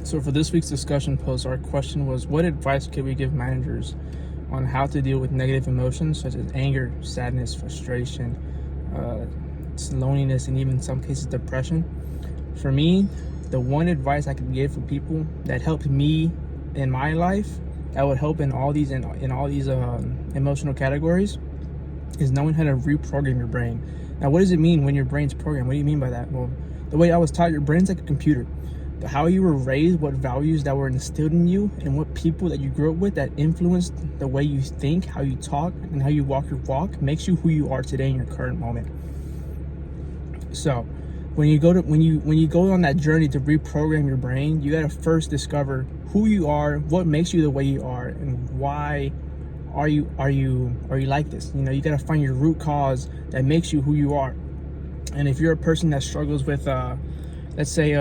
So for this week's discussion post, our question was, what advice could we give managers on how to deal with negative emotions such as anger, sadness, frustration, loneliness, and even in some cases depression? For me, the one advice I could give for people that helped me in my life, that would help in all these emotional categories, is knowing how to reprogram your brain. Now, what does it mean when your brain's programmed? What do you mean by that? Well, the way I was taught, your brain's like a computer. How you were raised, what values that were instilled in you, and what people that you grew up with that influenced the way you think, how you talk, and how you walk your walk makes you who you are today in your current moment. So when you go on that journey to reprogram your brain, you got to first discover who you are, what makes you the way you are, and why are you like this. You got to find your root cause that makes you who you are. And if you're a person that struggles with let's say you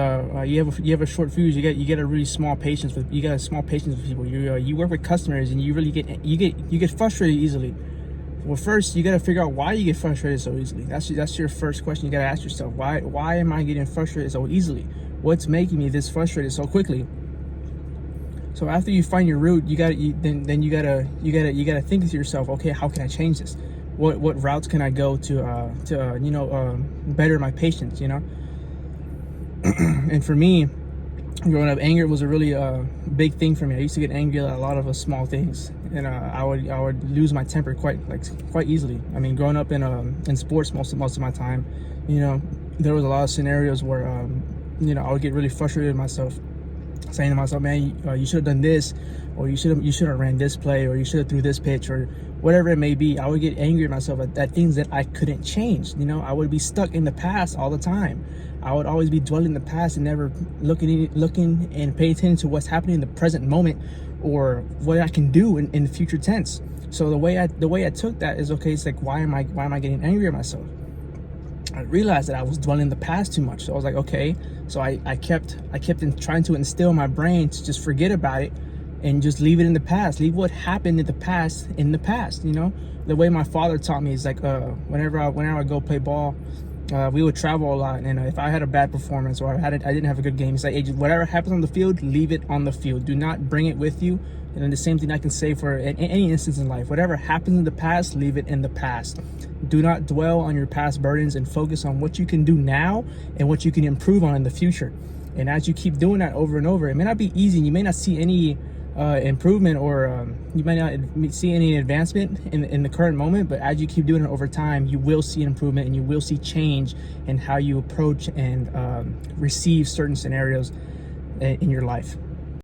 have a short fuse, you get a really small patience with people. You work with customers and you get frustrated easily. Well, first you got to figure out why you get frustrated so easily. That's your first question you got to ask yourself. Why am I getting frustrated so easily? What's making me this frustrated so quickly? So after you find your root, you gotta think to yourself, okay, how can I change this? What routes can I go to better my patience? And for me, growing up, anger was a really big thing for me. I used to get angry at a lot of small things, and I would lose my temper quite easily. I mean, growing up in sports most of my time, there was a lot of scenarios where I would get really frustrated with myself, saying to myself, man, you should have done this, or you should have ran this play, or you should have threw this pitch, or whatever it may be. I would get angry at myself at things that I couldn't change. I would be stuck in the past all the time. I would always be dwelling in the past and never looking and paying attention to what's happening in the present moment or what I can do in the future tense. So the way I took that is, okay, it's like, why am I getting angry at myself? I realized that I was dwelling in the past too much. So I was like, okay. So I kept trying to instill in my brain to just forget about it and just leave it in the past. Leave what happened in the past. The way my father taught me is like, whenever I go play ball, we would travel a lot, and if I had a bad performance or I didn't have a good game, he's like, hey, whatever happens on the field, leave it on the field. Do not bring it with you. And then the same thing I can say for any instance in life. Whatever happens in the past, leave it in the past. Do not dwell on your past burdens and focus on what you can do now and what you can improve on in the future. And as you keep doing that over and over, it may not be easy. You may not see any improvement, or you might not see any advancement in the current moment, but as you keep doing it over time, you will see improvement and you will see change in how you approach and receive certain scenarios in your life.